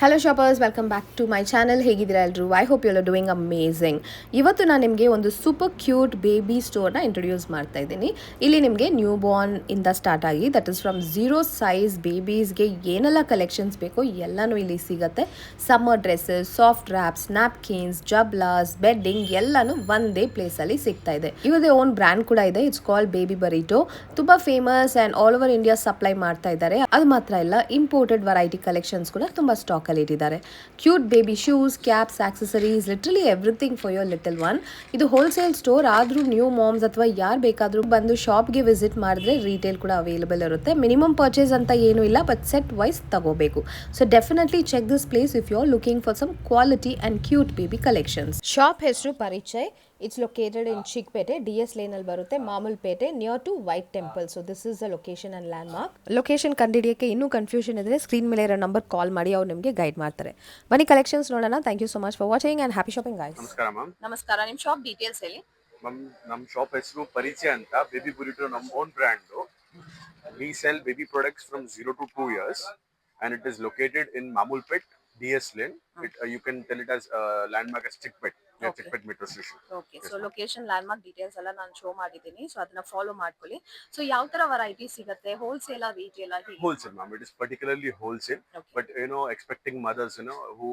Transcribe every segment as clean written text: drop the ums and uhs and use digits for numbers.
Hello shoppers, welcome back to my channel. ಹೇಗಿದ್ದೀರಾ ಎಲ್ಲರೂ? I hope you are doing amazing. ಇವತ್ತು ನಾನು ನಿಮಗೆ ಒಂದು ಸೂಪರ್ ಕ್ಯೂಟ್ ಬೇಬಿ ಸ್ಟೋರ್ನ ಇಂಟ್ರೊಡ್ಯೂಸ್ ಮಾಡ್ತಾ ಇದ್ದೀನಿ. ಇಲ್ಲಿ ನಿಮಗೆ ನ್ಯೂ ಬಾರ್ನ್ ಇಂದ ಸ್ಟಾರ್ಟ್ ಆಗಿ ದಟ್ ಇಸ್ ಫ್ರಮ್ 0 ಸೈಜ್ ಬೇಬೀಸ್ಗೆ ಏನೆಲ್ಲ ಕಲೆಕ್ಷನ್ಸ್ ಬೇಕೋ ಎಲ್ಲನೂ ಇಲ್ಲಿ ಸಿಗುತ್ತೆ. Summer dresses, soft wraps, napkins, ಜಬ್ಲಾಸ್, ಬೆಡ್ಡಿಂಗ್ ಎಲ್ಲನೂ ಒಂದೇ ಪ್ಲೇಸಲ್ಲಿ ಸಿಗ್ತಾ ಇದೆ. ಇವ್ರದೇ ಓನ್ ಬ್ರ್ಯಾಂಡ್ ಕೂಡ ಇದೆ. It's called baby burrito. ತುಂಬಾ famous and all over India supply ಮಾಡ್ತಾ ಇದ್ದಾರೆ. ಅದು ಮಾತ್ರ ಇಲ್ಲ, ಇಂಪೋರ್ಟೆಡ್ ವೆರೈಟಿ ಕಲೆಕ್ಷನ್ಸ್ ಕೂಡ ತುಂಬಾ ಸ್ಟಾಕ್ ಅಲ್ಲಿ ಇಟ್ಟಿದ್ದಾರೆ. Cute baby shoes, caps, accessories, literally everything for your little one. ಇದು ಹೋಲ್ಸೇಲ್ ಸ್ಟೋರ್ ಆದ್ರೂ ನ್ಯೂ ಮಾಮ್ಸ್ ಅಥವಾ ಯಾರು ಬೇಕಾದ್ರೂ ಬಂದು ಶಾಪ್ಗೆ ವಿಸಿಟ್ ಮಾಡಿದ್ರೆ ರೀಟೇಲ್ ಕೂಡ ಅವೈಲೇಬಲ್ ಇರುತ್ತೆ. ಮಿನಿಮಮ್ ಪರ್ಚೇಸ್ ಅಂತ ಏನೂ ಇಲ್ಲ, ಬಟ್ ಸೆಟ್ ವೈಸ್ ತಗೋಬೇಕು. So definitely check this place if you are looking for some quality and cute baby collections. Shop ಹೆಸರು Parichay. It's located in Chickpet, DS Lane ಅಲ್ಲಿ ಬರುತ್ತೆ, Mamulpet, near to white temple. So this is the location and landmark. Location ಕಂಡುಹಿಡಿಯೋಕ್ಕೆ ಇನ್ನೂ confusion ಇದ್ರೆ screen ಮೇಲೆ ಇರೋ number call ಮಾಡಿ, ಅವ್ರು ನಿಮಗೆ ಗೈಡ್ ಮಾಡ್ತಾರೆ. ಬನ್ನಿ ಕಲೆಕ್ಷನ್ಸ್ ನೋಡೋಣ. Thank you so much for watching and happy shopping guys. ನಮಸ್ಕಾರ ಮ್ಯಾಮ್. ನಮಸ್ಕಾರ. ನಿಮ್ಮ ಶಾಪ್ ಡೀಟೇಲ್ಸ್ ಹೇಳಿ. ನಮ್ಮ ಶಾಪ್ ಹೆಸರು ಪರಿಚಯ ಅಂತ. ಬೇಬಿ ಬುರಿಟೋ ನಮ್ಮ own brand. We sell baby products from 0 to 2 years and it is located in Mamulpet, DS Lane. You can tell it as landmark as Chickpet, near Okay. Chickpet metro station. Okay, so location land mark details ಎಲ್ಲ ನಾನು show ಮಾಡಿದ್ದೀನಿ. So ಅದನ್ನ follow ಮಾಡ್ಕೊಳ್ಳಿ. So ಯಾವ ತರ variety ಸಿಗುತ್ತೆ? Wholesale retail ಆಗಿ? Wholesale, ma'am. It is particularly wholesale. Okay. But expecting mothers, who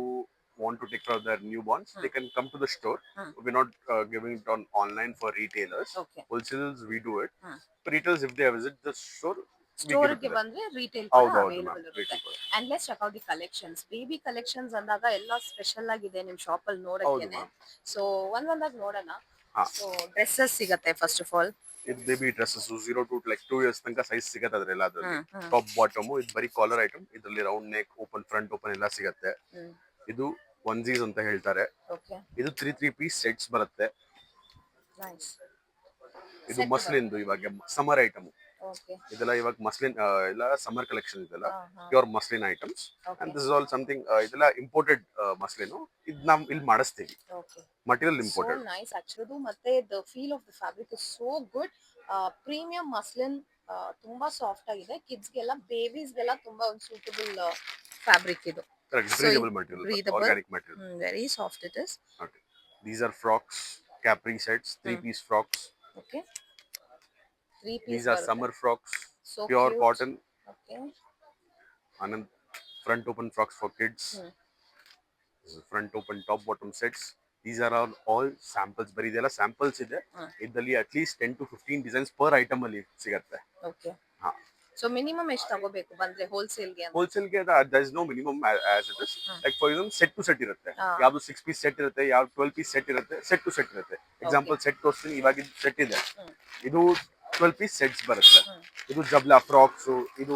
want to take care of their newborns, they can come to the store. We're not giving it on online for retailers. Okay. Wholesalers, we do it. For retailers, if they visit the store, ಸ್ಟೋರ್ಗೆ ಬಂದ್ರೆ retail ಹೌದು available ma'am, ಇರುತ್ತೆ. And let's check out the collections. Baby collections ಅಂದಾಗ ಎಲ್ಲ special ಆಗಿದೆ ನಿಮ್ shop ಅಲ್ಲಿ ನೋಡೋಕೆನೆ. So ಒಂದೊಂದಾಗಿ ನೋಡೋಣ. ಸೊ ಡ್ರೆಸ್ಸಸ್ ಸಿಗತ್ತೆ ಫಸ್ಟ್ ಆಫ್ ಆಲ್. ಇದು ಬೇಬಿ ಡ್ರೆಸ್ಸಸ್ 0 to 2 years ತನಕ ಸೈಜ್ ಸಿಗತ್ತೆ ಅದ್ರೆಲ್ಲ. ಅದ್ರಲ್ಲಿ ಟಾಪ್ ಬಾಟಮ್ ಇದು ಬರೀ ಕಾಲರ್ ಐಟಮ್. ಇದರಲ್ಲಿ round neck, open front, open ಎಲ್ಲ ಸಿಗತ್ತೆ. ಇದು ಒನ್ಸೀಸ್ ಅಂತ ಹೇಳ್ತಾರೆ. ಇದು 3 ಪೀಸ್ ಸೆಟ್ಸ್ ಬರುತ್ತೆ. ಇದು ಮಸ್ಲಿನ್ದು ಇವಾಗ ಸಮ್ಮರ್ ಐಟಮ್. ಇದೆಲ್ಲ ಇವಾಗ ಮಸ್ಲಿನ್ ಎಲ್ಲ ಸಮ್ಮರ್ ಕಲೆಕ್ಷನ್. ಇದೆಲ್ಲ pure muslin items. And this is all something. ಇದೆಲ್ಲ ಇಂಪೋರ್ಟೆಡ್ ಮಸ್ಲಿನ್. ಇದು ನಾವು ಇಲ್ಲಿ ಮಾಡಿಸ್ತೀವಿ. Material imported. Nice actually. ಮತ್ತೆ the feel of the fabric is so good. Premium muslin, ತುಂಬಾ ಸಾಫ್ಟ್ ಆಗಿದೆ. ಕಿಡ್ಸ್ಗೆಲ್ಲ, ಬೇಬೀಸ್ಗೆಲ್ಲ ತುಂಬಾ ಒಂದು ಸೂಟಬಲ್ ಫ್ಯಾಬ್ರಿಕ್ ಇದು. Breathable material, organic material. Very soft it is. Okay. These are frocks, capri sets, 3-piece frocks. Okay. 3 piece. These are summer frocks, so pure cute. cotton. Okay. And front open frocks for kids. This is front open top bottom sets. These are all samples. Bari idella samples ide. Idalli at least 10 to 15 designs per item alli sigatte. Okay. Ha. So minimum ಎಷ್ಟು ತಗೋಬೇಕು ಬಂದ್ರೆ ಹೋಲ್ಸೇಲ್ಗೆ? ಹೋಲ್ಸೇಲ್ಗೆ there is no minimum as it is. Like for example, set to set ಇರುತ್ತೆ. ಯಾವುದು 6 piece set ಇರುತ್ತೆ, ಯಾವುದು 12 piece set ಇರುತ್ತೆ, set to set ಇರುತ್ತೆ. Example set ತೋರಿಸ್ತೀನಿ. ಇವಾಗ ಸೆಟ್ ಇದೆ, ಇದು 12 ಪೀಸ್ ಸೆಟ್ಸ್ ಬರುತ್ತೆ. ಇದು ಜಬ್ಲಾ ಫ್ರಾಕ್ಸ್. ಇದು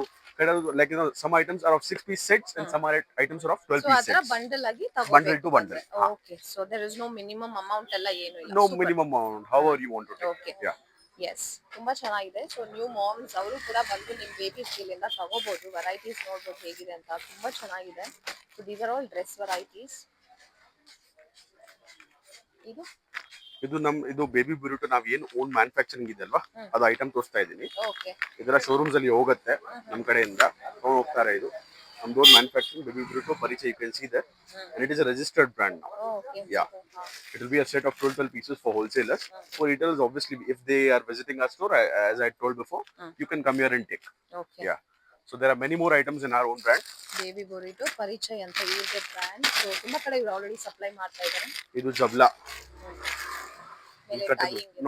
like some items are of 6 piece sets and some items are of 12 piece sets. So bundle agi tagobeko. Bundle to bundle. Okay, so there is no minimum amount ella ಏನು ಇಲ್ಲ. No minimum amount, however you want to take. Okay. Yeah. Yes, ತುಂಬಾ ಚೆನ್ನಾಗಿದೆ. So new moms ಅವರು ಕೂಡ ಬಂದು ನಿಮ್ಮ babies ಇಲ್ಲಿಂದ ತಗೋಬಹುದು. ವೆರೈಟೀಸ್ ನೋಡ್ಬೋದು ಹೇಗಿದೆ ಅಂತ. ತುಂಬಾ ಚೆನ್ನಾಗಿದೆ. So these are all dress varieties. ಇದು ಬೇಬಿ ಬುರಿಟೋ ನಾವ್ ಏನು ಓನ್ ಮ್ಯಾನುಫ್ಯಾಕ್ಚರಿಂಗ್ ಇದೆ ಅಲ್ವಾ, ಅದು ಐಟಮ್ ತೋರಿಸ್ತಾ ಇದ್ದೀನಿ. ಇದರ ಶೋರೂಮ್ಸ್ ಅಲ್ಲಿ ಹೋಗುತ್ತೆ ನಮ್ಮ ಕಡೆಯಿಂದ ತಗೊಂಡು ಹೋಗ್ತಾರೆ. ಇದು ನಮ್ದು ಓನ್ ಮ್ಯಾನುಫ್ಯಾಕ್ಚರಿಂಗ್ ಬೇಬಿ ಬುರಿಟೋ ಪರಿಚಯ. You can see that. And it is a registered brand now. Yeah. It will be a set of 12 pieces for wholesalers. For retailers, obviously, if they are visiting our store, as I told before, you can come here and take. Okay. Yeah. So there are many more items in our own brand. Baby burrito Parichay ಅಂತ ಇವ್ರದೇ brand. So ತುಂಬಾ ಕಡೆ ಇವರು already supply ಮಾಡ್ತಾ ಇದ್ದಾರೆ. ಇದು ಜಬ್ಲಾ,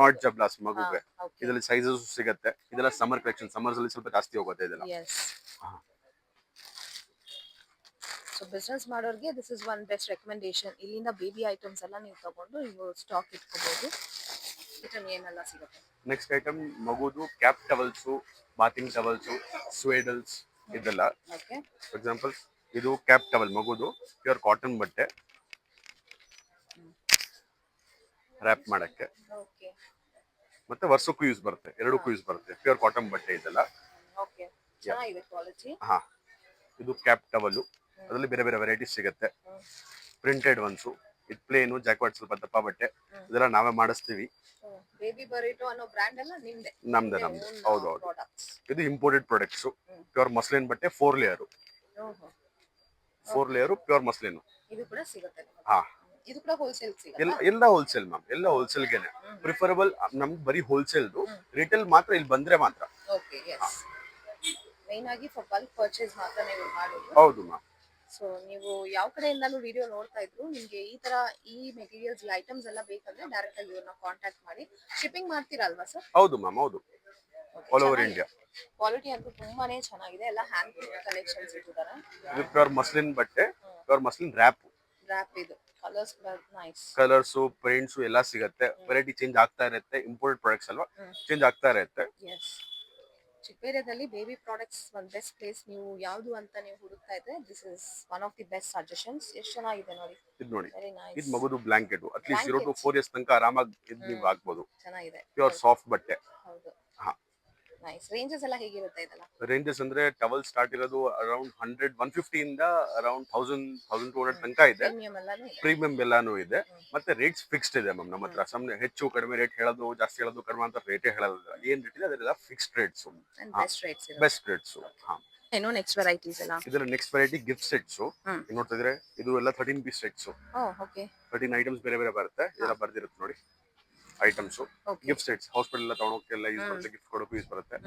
not ಜಬ್ಲಾಸ್ ಮಗುಗೆ. ಇದರಲ್ಲಿ sizes ಸಿಗುತ್ತೆ. ಇದೆಲ್ಲ ಸಮ್ಮರ್ ಕಲೆಕ್ಷನ್. ಸಮ್ಮರ್ಸ್ ಅಲ್ಲಿ ಸ್ವಲ್ಪ ಜಾಸ್ತಿ ಹೋಗುತ್ತೆ ಇದೆಲ್ಲ. ಸೊ ಬಿಸ್ನೆಸ್ ಮಾಡೋರಿಗೆ this is one best recommendation. ಇಲ್ಲಿಂದ ಬೇಬಿ ಐಟಮ್ಸ್ ಎಲ್ಲ ನೀವು ತಗೊಂಡು ನೀವು ಸ್ಟಾಕ್ ಇಟ್ಕೋಬಹುದು. ಏನೆಲ್ಲ ಸಿಗುತ್ತೆ? ನೆಕ್ಸ್ಟ್ ಐಟಮ್ ಮಗುದು cap towels, bathing towels, swaddles ಇದೆಲ್ಲ. ಫಾರ್ ಎಕ್ಸಾಂಪಲ್ ಇದು ಕ್ಯಾಪ್ ಟವಲ್ ಮಗುದು, ಪ್ಯೂರ್ ಕಾಟನ್ ಬಟ್ಟೆ, ರ್ಯಾಪ್ ಮಾಡಕ್ಕೆ ಮತ್ತೆ ವರ್ಷಕ್ಕೂ ಯೂಸ್ ಬರುತ್ತೆ, ಎರಡಕ್ಕೂ ಯೂಸ್ ಬರುತ್ತೆ. ಪ್ಯೂರ್ ಕಾಟನ್ ಬಟ್ಟೆ ಇದೆಲ್ಲ. ಹಾ, ಇದು ಕ್ಯಾಪ್ ಟವಲ್. ಅದರಲ್ಲಿ ಬೇರೆ ಬೇರೆ ವೆರೈಟೀಸ್ ಸಿಗುತ್ತೆ. ಪ್ರಿಂಟೆಡ್ ಒನ್ಸು, ಇದು ಪ್ಲೇನು, ಜಾಕ್ವಾಟ್ ಸ್ವಲ್ಪ ದಪ್ಪ ಬಟ್ಟೆ, ಇದೆಲ್ಲ ನಾವೇ ಮಾಡಿಸ್ತೀವಿ. ಬೇಬಿ ಬರಿಟೋ ಅನ್ನೋ ಬ್ರ್ಯಾಂಡ್ ಎಲ್ಲ ನಿಮ್ದೇ? ನಮ್ದೇ. ಹೌದು. ಇದು ಇಂಪೋರ್ಟೆಡ್ ಪ್ರಾಡಕ್ಟ್ಸ್. ಪ್ಯೂರ್ ಮಸ್ಲಿನ್ ಬಟ್ಟೆ, 4 ಲೇಯರ್. 4 layer pure muslin. ಇದು ಕೂಡ ಸಿಗುತ್ತೆ ನಿಮಗೆ. ಹಾ, ಇದು ಕೂಡ ಹೋಲ್ಸೇಲ್ ಎಲ್ಲ ಸಿಗುತ್ತಾ? ಎಲ್ಲ ಹೋಲ್ಸೇಲ್ ಮ್ಯಾಮ್, ಎಲ್ಲ ಹೋಲ್ಸೇಲ್ಗೆನೆ ಪ್ರಿಫರಬಲ್. ನಮ್ಗೆ ಬರೀ ಹೋಲ್ಸೇಲ್ದು, ರಿಟೇಲ್ ಮಾತ್ರ ಇಲ್ಲಿ ಬಂದ್ರೆ ಮಾತ್ರ. Okay, yes. ಮೇನ್ ಆಗಿ ಫಾರ್ ಬಲ್ಕ್ ಪರ್ಚೇಸ್ ಮಾತ್ರ ನೀವು ಮಾಡೋದು. ಹೌದು ಮ್ಯಾಮ್. ಸೊ ನೀವು ಯಾವ ಕಡೆಯಿಂದಲೂ ವಿಡಿಯೋ ನೋಡ್ತಾ ಇದ್ರು, ನಿಮಗೆ ಈ ತರ ಈ ಮೆಟೀರಿಯಲ್ಸ್ ಐಟಮ್ಸ್ ಎಲ್ಲ ಬೇಕಂದ್ರೆ ಡೈರೆಕ್ಟ್ ಆಗಿ ಇವ್ರನ್ನ ಕಾಂಟ್ಯಾಕ್ಟ್ ಮಾಡಿ. ಶಿಪ್ಪಿಂಗ್ ಮಾಡ್ತೀರಾ ಅಲ್ವಾ ಸರ್? ಹೌದು ಮ್ಯಾಮ್, ಹೌದು. All over India. ಕ್ವಾಲಿಟಿ ಅಂತೂ ತುಂಬಾನೇ ಚೆನ್ನಾಗಿದೆ. ಎಲ್ಲ ಹ್ಯಾಂಡ್ ಕಲೆಕ್ಷನ್ಸ್ ಇಟ್ಟಿದ್ದಾರೆ. ಇದು ಪ್ಯೂರ್ ಮಸ್ಲಿನ್ ಬಟ್ಟೆ, ಪ್ಯೂರ್ ಮಸ್ಲಿನ್ ರ್ಯಾಪ್. ರ್ಯಾಪ್ ಇದು ಕಲರ್ಸ್ ಕೂಡ ನೈಸ್. ಕಲರ್ಸು, ಪ್ರಿಂಟ್ಸು ಎಲ್ಲ ಸಿಗತ್ತೆ. ವೆರೈಟಿ ಚೇಂಜ್ ಆಗ್ತಾ ಇರುತ್ತೆ. ಇಂಪೋರ್ಟೆಡ್ ಪ್ರಾಡಕ್ಟ್ಸ್ ಅಲ್ವಾ, ಚೇಂಜ್ ಆಗ್ತಾ ಇರುತ್ತೆ. ಎಸ್. ಚಿಕ್ಕಪೇಟೆದಲ್ಲಿ ಬೇಬಿ ಪ್ರಾಡಕ್ಟ್ಸ್ ಒಂದು ಬೆಸ್ಟ್ ಪ್ಲೇಸ್. ನೀವು ಯಾವುದು ಅಂತ ನೀವು ಹುಡುಕ್ತಾ ಇದ್ರೆ this is one of the best suggestions. ಎಷ್ಟು ಚೆನ್ನಾಗಿದೆ ನೋಡಿ. ಇದು ನೋಡಿ, ವೆರಿ ನೈಸ್. ಇದು ಮಗುದು ಬ್ಲಾಂಕೆಟ್. ಅಟ್ಲೀಸ್ಟ್ 0 to 4 years ತನಕ ಆರಾಮಾಗಿ ಇದು ನೀವು ಹಾಕ್ಬೋದು. ಚೆನ್ನಾಗಿದೆ. ಪ್ಯೂರ್ ಸಾಫ್ಟ್ ಬಟ್ಟೆ. ಹೌದು. ಹಾ, ನೈಸ್. ರೇಂಜಸ್ ಎಲ್ಲ ಹೇಗಿರುತ್ತೆ ಇದೆಲ್ಲ? ರೇಂಜಸ್ ಅಂದ್ರೆ ಟವಲ್ ಸ್ಟಾರ್ಟ್ ಇರೋದು ಅರೌಂಡ್ 100, 150 ಇಂದ ಅರೌಂಡ್ 1000, 1200 ತನಕ ಇದೆ. ಪ್ರೀಮಿಯಂ ಎಲ್ಲಾನು ಇದೆ. ಪ್ರೀಮಿಯಂ ಎಲ್ಲಾನು ಇದೆ. ಮತ್ತೆ ರೇಟ್ಸ್ ಫಿಕ್ಸ್ಡ್ ಇದೆ ಮ್ಯಾಮ್ ನಮ್ಮ ಹತ್ರ. ಸುಮ್ಮನೆ ಹೆಚ್ಚು ಕಡಿಮೆ ರೇಟ್ ಹೇಳೋದು, ಜಾಸ್ತಿ ಹೇಳೋದು, ಕಡಿಮೆ ಅಂತ ರೇಟೇ ಹೇಳೋದಿಲ್ಲ. ಏನ್ ರೇಟ್ ಇದೆ ಅದೆಲ್ಲ fixed rates, and best rates ಇದೆ. Best rates. ಹಾ, ಏನೋ ನೆಕ್ಸ್ಟ್ ವೆರೈಟೀಸ್ ಎಲ್ಲ ಇದರ ನೆಕ್ಸ್ಟ್ ವೆರೈಟಿ ಗಿಫ್ಟ್ ಸೆಟ್ಸ್. ನೋಡ್ತಾ ಇದ್ರೆ ಇದು ಎಲ್ಲ 13 ಪೀಸ್ ಸೆಟ್ಸ್. ಓಕೆ. 13 ಐಟಮ್ಸ್ ಬೇರೆ ಬೇರೆ ಬರುತ್ತೆ. ಇದೆಲ್ಲ ಬರ್ದಿರುತ್ತೆ ನೋಡಿ ಐಟಮ್ಸ್. ಗಿಫ್ಟ್ ಸೆಟ್ಸ್ ಹಾಸ್ಪಿಟಲ್ ಎಲ್ಲ ತಗೊಂಡೋಗಕ್ಕೆಲ್ಲ ಯೂಸ್ ಬರುತ್ತೆ, ಗಿಫ್ಟ್ ಕೊಡೋಕೆ ಯೂಸ್ ಬರುತ್ತೆ.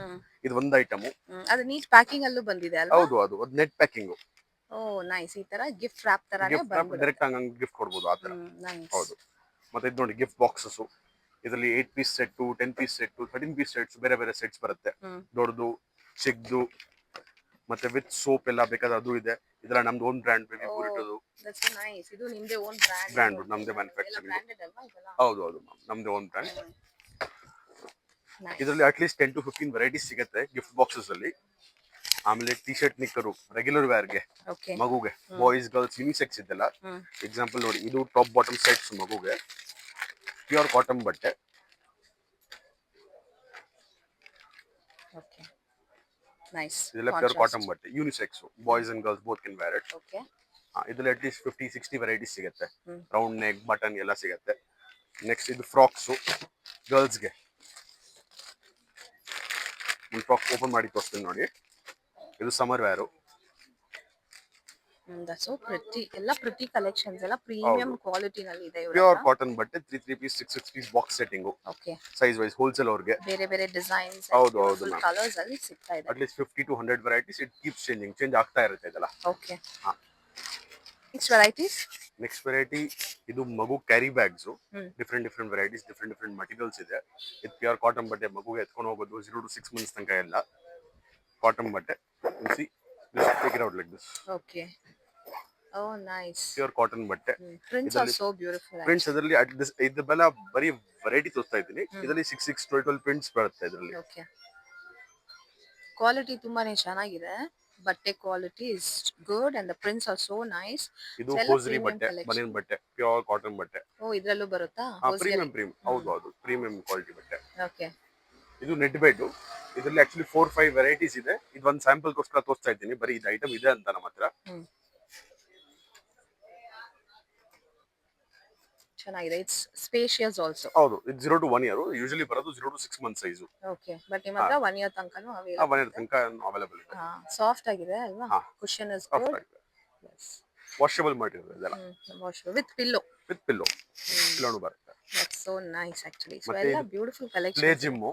ಇದು ಒಂದು ಐಟಮ್. ಅದು ನೀಟ್ ಪ್ಯಾಕಿಂಗ್ ಅಲ್ಲೂ ಬಂದಿದೆ ಅಲ್ವಾ? ಹೌದು, ಅದು ನೆಟ್ ಪ್ಯಾಕಿಂಗ್. ಓ ನೈಸ್. ಈ ತರ ಗಿಫ್ಟ್ ರ್ಯಾಪ್ ತರಾನೇ ಬಂದಿದೆ. ಡೈರೆಕ್ಟ್ ಹಂಗ ಗಿಫ್ಟ್ ಕೊಡಬಹುದು ಆ ತರ. ನೈಸ್. ಹೌದು. ಮತ್ತೆ ಇದು ನೋಡಿ ಗಿಫ್ಟ್ ಬಾಕ್ಸಸ್. ಇದರಲ್ಲಿ 8 piece set, 10 piece set, 13 piece sets, ಬೇರೆ ಬೇರೆ ಸೆಟ್ಸ್ ಬರುತ್ತೆ. ದೊಡ್ಡದು, ಚಿಕ್ಕದು, ಮತ್ತೆ ವಿತ್ ಸೋಪ್ ಎಲ್ಲ ಬೇಕಾದ್ರೆ ಅದು ಇದೆ. ಇದೆಲ್ಲ ನಮ್ದು ಓನ್ ಬ್ರ್ಯಾಂಡ್, ಬೇಬಿ ಬುರಿಟೋದು. That's nice. ಇದು ನಿಮ್ಮದೇ ಓನ್ ಬ್ರ್ಯಾಂಡ್? ಬ್ರ್ಯಾಂಡ್ ನಮ್ದೇ ಮ್ಯಾನುಫ್ಯಾಕ್ಚರಿಂಗ್. ಬ್ರ್ಯಾಂಡೆಡ್ ಅಲ್ವಾ ಇದೆಲ್ಲ? ಹೌದು ಹೌದು ಮ್ಯಾಮ್, ನಮ್ದೇ ಓನ್ ಬ್ರ್ಯಾಂಡ್. ಇದರಲ್ಲಿ ಅಟ್ಲೀಸ್ಟ್ 10 to 15 ವೆರೈಟೀಸ್ ಸಿಗುತ್ತೆ ಗಿಫ್ಟ್ ಬಾಕ್ಸಸ್ ಅಲ್ಲಿ. ಆಮೇಲೆ ಟಿ ಶರ್ಟ್, ನಿಕ್ಕರು, ರೆಗ್ಯುಲರ್ ವೇರ್ಗೆ, ಮಗುಗೆ, ಬಾಯ್ಸ್ ಗರ್ಲ್ಸ್ ಯುನಿಸೆಕ್ಸ್ ಇದೆಲ್ಲ. ಎಕ್ಸಾಂಪಲ್ ನೋಡಿ, ಇದು ಟಾಪ್ ಬಾಟಮ್ ಸೆಟ್ಸ್ ಮಗುಗೆ, ಪ್ಯೂರ್ ಕಾಟನ್ ಬಟ್ಟೆ. Okay nice. ಇದೆಲ್ಲ ಪ್ಯೂರ್ ಕಾಟನ್ ಬಟ್ಟೆ, unisex, boys and girls both can where it. Okay. ಇದರಲ್ಲಿ ಅಟ್ಲೀಸ್ಟ್ 50-60 ವೆರೈಟೀಸ್ ಸಿಗುತ್ತೆ. ರೌಂಡ್ ನೆಕ್, ಬಟನ್ ಎಲ್ಲ ಸಿಗುತ್ತೆ. ನೆಕ್ಸ್ಟ್ ಇದು ಫ್ರಾಕ್ಸು ಗರ್ಲ್ಸ್ಗೆ. ಒಂದು ಫ್ರಾಕ್ ಓಪನ್ ಮಾಡಿ ತೋರಿಸ್ತೀನಿ ನೋಡಿ. ಇದು summer wear. That's so pretty. ಎಲ್ಲ ಪ್ರಿಟಿ ಕಲೆಕ್ಷನ್ಸ್, ಎಲ್ಲ ಪ್ರೀಮಿಯಂ ಕ್ವಾಲಿಟಿ ನಲ್ಲಿ ಇದೆ. ಪ್ಯೂರ್ ಕಾಟನ್ ಬಟ್ಟೆ, 3 piece, 6 piece box setting. Okay. Size wise wholesale ಅವ್ರಿಗೆ. ಬೇರೆ ಬೇರೆ ಡಿಸೈನ್ಸ್, ಹೌದು ಹೌದು ಮ್ಯಾಮ್, ಕಲರ್ಸ್ ಅಲ್ಲಿ ಸಿಗ್ತಾ ಇದೆ. At least 50 to 100 varieties. It keeps changing, change ಆಗ್ತಾ ಇರುತ್ತೆ ಇದೆಲ್ಲ. ಓಕೆ. ಹಾ, ನೆಕ್ಸ್ಟ್ ವೆರೈಟೀಸ್. ನೆಕ್ಸ್ಟ್ ವೆರೈಟಿ ಇದು ಮಗು carry bags. Different varieties, different materials ಇದೆ. ಇದು ಪ್ಯೂರ್ ಕಾಟನ್ ಬಟ್ಟೆ, ಮಗುಗೆ ಎತ್ಕೊಂಡು ಹೋಗೋದು 0 to 6 months ತನಕ ಎಲ್ಲ ಕಾಟನ್ ಬಟ್ಟೆ. See take it out like this. Okay. Oh nice. Pure cotton ಬಟ್ಟೆ. Prints are so beautiful. Prints ಇದರಲ್ಲಿ ಇದು ಬೆಲ್ಲ ಬರೀ ವೆರೈಟಿ ತೋರಿಸ್ತಾ ಇದ್ದೀನಿ. ಇದರಲ್ಲಿ 6, 12 ಪ್ರಿಂಟ್ಸ್ ಬರುತ್ತೆ ಇದರಲ್ಲಿ. ಓಕೆ. ಕ್ವಾಲಿಟಿ ತುಂಬಾನೇ ಚೆನ್ನಾಗಿದೆ. ಬಟ್ಟೆ quality is good and the prints are so nice. ಇದು ಹೋಸ್ರಿ ಬಟ್ಟೆ, ಬನಿಯನ್ ಬಟ್ಟೆ, ಪ್ಯೂರ್ ಕಾಟನ್ ಬಟ್ಟೆ. ಓ ಇದರಲ್ಲೂ ಬರುತ್ತಾ? ಪ್ರೀಮಿಯಂ ಹೌದು ಹೌದು, ಪ್ರೀಮಿಯಂ ಕ್ವಾಲಿಟಿ ಬಟ್ಟೆ. ಓಕೆ. ಇದು ನೆಟ್ ಬೆಡ್. ಇದರಲ್ಲಿ ಆಕ್ಚುಲಿ 4-5 ವೆರೈಟೀಸ್ ಇದೆ. ಇದು ಒಂದು ಸ್ಯಾಂಪಲ್ ಗೋಸ್ಕರ ತೋರಿಸ್ತಾ ಇದ್ದೀನಿ. ಬರೀ ಇದು ಐಟಮ್ ಇದೆ ಅಂತ ನಮ್ಮ ಹತ್ರ. ಚೆನ್ನಾಗಿದೆ. It's spacious also. ಹೌದು, ಇದು 0 to 1 year. ಯೂಶುವಲಿ ಬರೋದು 0 to 6 months size. Okay. But ನಿಮ್ಮ ಹತ್ರ 1 year ತನಕನೂ ಅವೈಲೇಬಲ್. 1 year ತನಕ ಅವೈಲೇಬಲ್ ಇದೆ. ಸಾಫ್ಟ್ ಆಗಿದೆ ಅಲ್ವಾ? Cushion is good. Yes. Washable material ಇದೆಲ್ಲ. Washable with pillow. ಪಿಲ್ಲೋನು ಬರುತ್ತೆ. That's so nice actually. So ಎಲ್ಲ ಬ್ಯೂಟಿಫುಲ್ ಕಲೆಕ್ಷನ್. ಪ್ಲೇ ಜಿಮ್,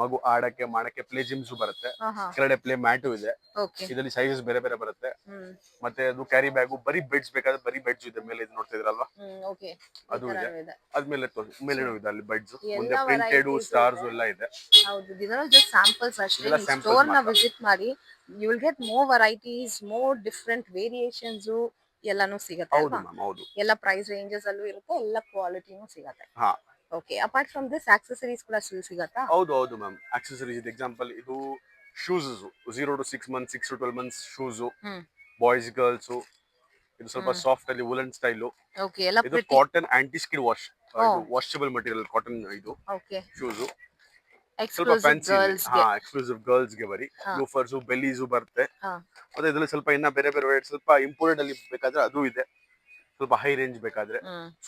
ಮಗು ಆಡಕ್ಕೆ ಮಾಡಕ್ಕೆ ಪ್ಲೇ ಜಿಮ್ಸ್ ಬರುತ್ತೆ. ಕೆಳಗಡೆ ಪ್ಲೇ ಮ್ಯಾಟು ಇದೆ. ಇದರಲ್ಲಿ ಸೈಜಸ್ ಬೇರೆ ಬೇರೆ ಬರುತ್ತೆ. ಮತ್ತೆ ಅದು ಕ್ಯಾರಿ ಬ್ಯಾಗು, ಬರೀ ಬೆಡ್ಸ್ ಬೇಕಾದ್ರೆ ಬರೀ ಬೆಡ್ಸ್ ಇದೆ. ಮೇಲೆ ಇದು ನೋಡ್ತಾ ಇದ್ರಲ್ವಾ, ಅದು ಇದೆ. ಅದ್ಮೇಲೆ ಮೇಲೇನೂ ಇದೆ ಅಲ್ಲಿ ಬೆಡ್ಸ್. ಮುಂದೆ ಪ್ರಿಂಟೆಡ್ ಸ್ಟಾರ್ಸ್ ಎಲ್ಲ ಇದೆ. ಹೌದು, ಇದೆಲ್ಲ ಜಸ್ಟ್ ಸ್ಯಾಂಪಲ್ಸ್ ಅಷ್ಟೇ. ಸ್ಟೋರ್ ನ ವಿಸಿಟ್ ಮಾಡಿ, you will get more varieties, more different variations ಎಲ್ಲಾನು ಸಿಗುತ್ತೆ. ಹೌದು ಮ್ಯಾಮ್, ಹೌದು. ಎಲ್ಲ ಪ್ರೈಸ್ ರೇಂಜಸ್ ಅಲ್ಲೂ ಇರುತ್ತೆ, ಎಲ್ಲ ಕ್ವಾಲಿಟಿನೂ ಸಿಗುತ್ತೆ. ಹಾ. Okay. Apart from this accessories ಕೂಡ ಸಿಗುತ್ತಾ? ಹೌದು ಹೌದು ಮ್ಯಾಮ್, ಆಕ್ಸೆಸರೀಸ್ ಇದೆ. ಎಕ್ಸಾಂಪಲ್ ಇದು shoes, 0 to 6 months, 6 to 12 months shoes, boys girls. ಇದು ಸ್ವಲ್ಪ ಸಾಫ್ಟ್ ಅಲ್ಲಿ ವುಲನ್ ಸ್ಟೈಲ್. ಓಕೆ. ಎಲ್ಲ ಇದು cotton aunty skid washable material cotton ಇದು. ಓಕೆ. ಶೂಸ್ ಸ್ವಲ್ಪ ಎಕ್ಸ್ಕ್ಲೂಸಿವ್ ಫ್ಯಾನ್ಸಿ. ಗರ್ಲ್ಸ್ ಗೆ. ಎಕ್ಸ್ಕ್ಲೂಸಿವ್ ಗರ್ಲ್ಸ್ ಗೆ ಬರೀ ಲೂಫರ್ಸ್, ಬೆಲ್ಲೀಸ್ ಬರುತ್ತೆ. ಮತ್ತೆ ಇದರಲ್ಲಿ ಸ್ವಲ್ಪ ಇನ್ನ ಬೇರೆ ಬೇರೆ ವೆರೈಟಿ, ಸ್ವಲ್ಪ ಇಂಪೋರ್ಟೆಡ್ ಅಲ್ಲಿ ಬೇಕಾದ್ರೆ ಅದು ಇದೆ. ಸ್ವಲ್ಪ ಹೈ ರೇಂಜ್ ಬೇಕಾದ್ರೆ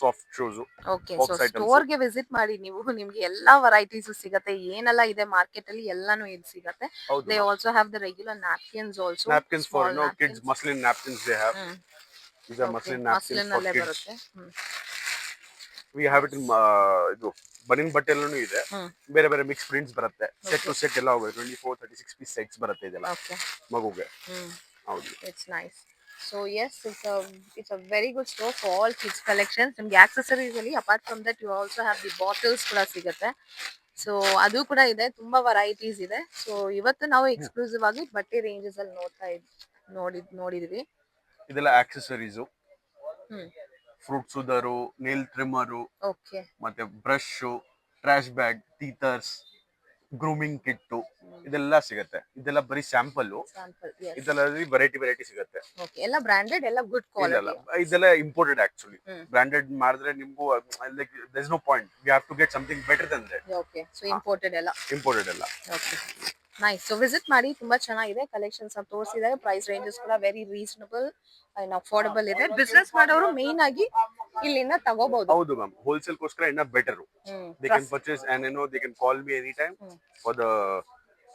soft shoes okay, so box items. ಸ್ಟೋರ್ಗೆ ವಿಸಿಟ್ ಮಾಡಿ ನೀವು, ನಿಮ್ಗೆ ಎಲ್ಲಾ ವೆರೈಟೀಸ್ ಸಿಗತ್ತೆ. ಏನೆಲ್ಲ ಇದೆ ಮಾರ್ಕೆಟ್ ಅಲ್ಲಿ ಎಲ್ಲಾನು ಇಲ್ಲಿ ಸಿಗತ್ತೆ. ಹೌದು they also have the regular napkins also. napkins for kids, muslin napkins they have. These are okay, muslin napkins muslin for ಅಲ್ಲೇ kids. ಬರುತ್ತೆ. We have it in ಇದು ಬನಿನ್ ಬಟ್ಟೆಲ್ಲೂ ಇದೆ. ಬೇರೆ ಬೇರೆ ಮಿಕ್ಸ್ ಪ್ರಿಂಟ್ಸ್ ಬರುತ್ತೆ. ಸೆಟ್ ಟು ಸೆಟ್ ಎಲ್ಲ ಹೋಗುತ್ತೆ. 24-36 piece sets ಬರುತ್ತೆ ಇದೆಲ್ಲ ಓಕೆ, ಮಗುಗೆ. ಹೌದು. It's nice. So yes, it's a very good store for all kids collections. ನಿಮ್ಗೆ ಆಕ್ಸೆಸರೀಸ್ ಅಲ್ಲಿ apart from that you also have the bottles ಕೂಡ ಸಿಗುತ್ತೆ. ಸೊ ಅದು ಕೂಡ ಇದೆ, ತುಂಬಾ ವೆರೈಟೀಸ್ ಇದೆ. ಸೊ ಇವತ್ತು ನಾವು ಎಕ್ಸ್ಕ್ಲೂಸಿವ್ ಆಗಿ ಬಟ್ಟೆ ರೇಂಜಸ್ ಅಲ್ಲಿ ನೋಡಿದ್ವಿ. ಇದೆಲ್ಲ accessories, fruit soother, nail trimmer, okay, ಮತ್ತೆ brush, trash bag, teethers, grooming kit ಇದೆಲ್ಲ ಸಿಗುತ್ತೆ. ಇದೆಲ್ಲ ಬರೀ ಸ್ಯಾಂಪಲ್. ಸ್ಯಾಂಪಲ್. ಇದೆಲ್ಲ ವೆರೈಟಿ ಸಿಗುತ್ತೆ. ಓಕೆ, ಎಲ್ಲ ಬ್ರಾಂಡೆಡ್, ಎಲ್ಲ ಗುಡ್ ಕ್ವಾಲಿಟಿ. ಇದೆಲ್ಲ ಇಂಪೋರ್ಟೆಡ್ ಆಕ್ಚುಲಿ. ಬ್ರಾಂಡೆಡ್ ಮಾಡಿದ್ರೆ ನಿಮ್ಗೂ like there is no point. We have to get something better than that. Okay, so imported ಎಲ್ಲ. Okay, nice. ಸೊ ವಿಸಿಟ್ ಮಾಡಿ, ತುಂಬಾ ಚೆನ್ನಾಗಿದೆ. ಕಲೆಕ್ಷನ್ಸ್ ತೋರಿಸಿದ್ದಾರೆ. ಪ್ರೈಸ್ ರೇಂಜಸ್ ಕೂಡ ವೆರಿ ರೀಸನಬಲ್ ಅಂಡ್ ಅಫೋರ್ಡಬಲ್ ಇದೆ. ಬಿಸ್ನೆಸ್ ಮಾಡೋರು ಮೇನ್ ಆಗಿ ಇಲ್ಲಿಂದ ತಗೋಬಹುದು. ಹೌದು ಮ್ಯಾಮ್, ಹೋಲ್ಸೇಲ್ ಗೋಸ್ಕರ ಇನ್ನ better. They can purchase and they can call me any time for the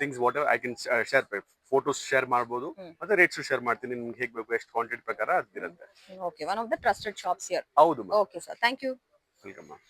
things what I can share. Photos share ಮಾಡಬಹುದು, ಮತ್ತೆ ರೇಟ್ಸ್ ಶೇರ್ ಮಾಡ್ತೀನಿ. ನಿಮ್ಗೆ ಹೇಗೆ ಬೇಕು ಎಷ್ಟು ಕ್ವಾಂಟಿಟಿ ಪ್ರಕಾರ ಅದಿರುತ್ತೆ. Okay, one of the trusted shops here. ಹೌದು ma'am. Okay sir, thank you. Welcome ma'am.